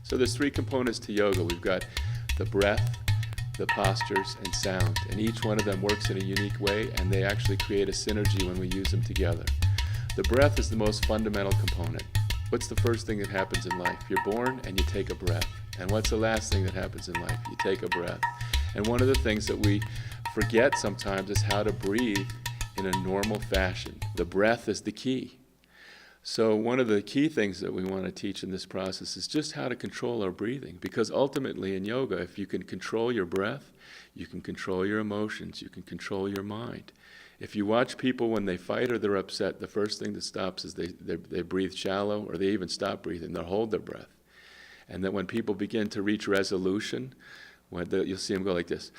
So there's three components to yoga. We've got the breath, the postures, and sound. And each one of them works in a unique way, and they actually create a synergy when we use them together. The breath is the most fundamental component. What's the first thing that happens in life? You're born and you take a breath. And what's the last thing that happens in life? You take a breath. And one of the things that we forget sometimes is how to breathe in a normal fashion. The breath is the key. So one of the key things that we want to teach in this process is just how to control our breathing. Because ultimately in yoga, if you can control your breath, you can control your emotions, you can control your mind. If you watch people when they fight or they're upset, the first thing that stops is they breathe shallow, or they even stop breathing, they'll hold their breath. And then when people begin to reach resolution, you'll see them go like this.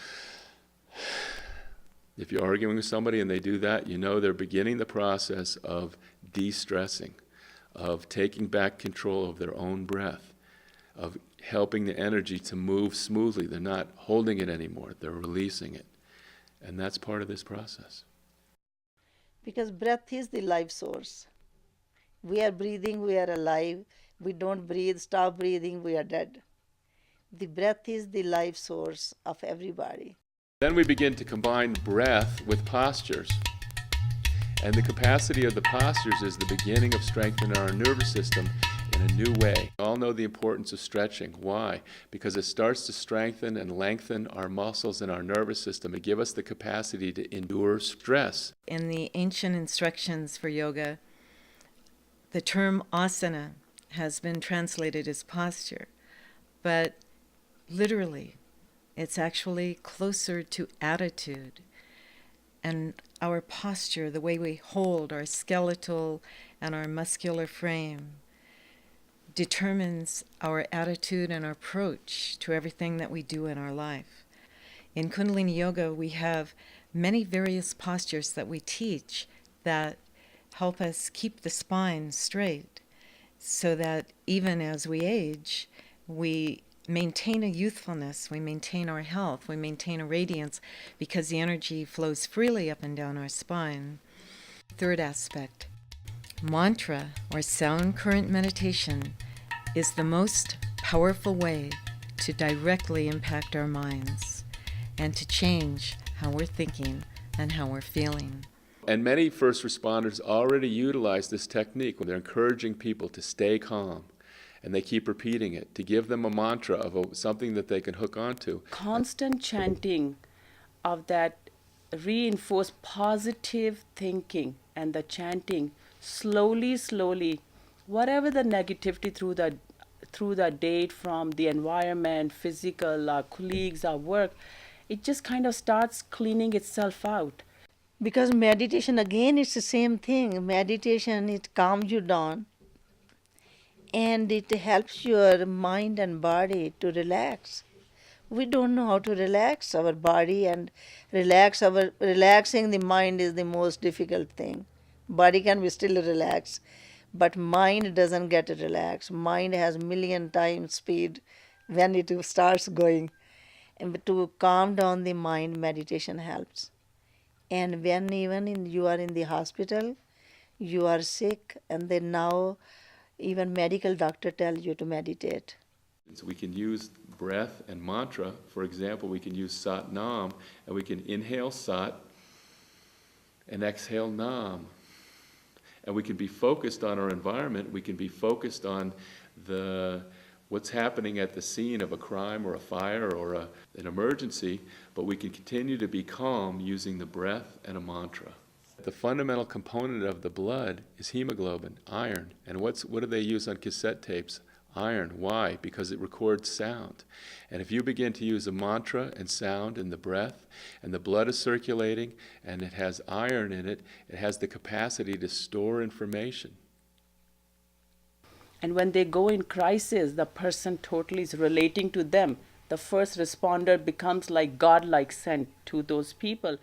If you're arguing with somebody and they do that, you know they're beginning the process of de-stressing, of taking back control of their own breath, of helping the energy to move smoothly. They're not holding it anymore, they're releasing it. And that's part of this process. Because breath is the life source. We are breathing, we are alive. We don't breathe, stop breathing, we are dead. The breath is the life source of everybody. Then we begin to combine breath with postures. And the capacity of the postures is the beginning of strengthening our nervous system in a new way. We all know the importance of stretching. Why? Because it starts to strengthen and lengthen our muscles and our nervous system and give us the capacity to endure stress. In the ancient instructions for yoga, the term asana has been translated as posture, but literally, it's actually closer to attitude. And our posture, the way we hold our skeletal and our muscular frame, determines our attitude and our approach to everything that we do in our life. In Kundalini Yoga, we have many various postures that we teach that help us keep the spine straight, so that even as we age, we maintain a youthfulness, we maintain our health, we maintain a radiance, because the energy flows freely up and down our spine. Third aspect, mantra or sound current meditation is the most powerful way to directly impact our minds and to change how we're thinking and how we're feeling. And many first responders already utilize this technique when they're encouraging people to stay calm. And they keep repeating it, to give them a mantra of something that they can hook onto. Constant chanting of that reinforced positive thinking, and the chanting slowly, whatever the negativity through the day from the environment, physical, our colleagues, our work, it just kind of starts cleaning itself out. Because meditation, again, it's the same thing. Meditation, it calms you down. And it helps your mind and body to relax. We don't know how to relax our body, and relaxing the mind is the most difficult thing. Body can be still relaxed, but mind doesn't get relaxed. Mind has million times speed when it starts going. And to calm down the mind, meditation helps. And when you are in the hospital, you are sick, and then now even medical doctor tells you to meditate. So we can use breath and mantra. For example, we can use Sat Nam, and we can inhale Sat and exhale Nam. And we can be focused on our environment. We can be focused on what's happening at the scene of a crime or a fire or an emergency, but we can continue to be calm using the breath and a mantra. The fundamental component of the blood is hemoglobin, iron. And what do they use on cassette tapes? Iron. Why? Because it records sound. And if you begin to use a mantra and sound in the breath, and the blood is circulating, and it has iron in it, it has the capacity to store information. And when they go in crisis, the person totally is relating to them. The first responder becomes like God-like sent to those people.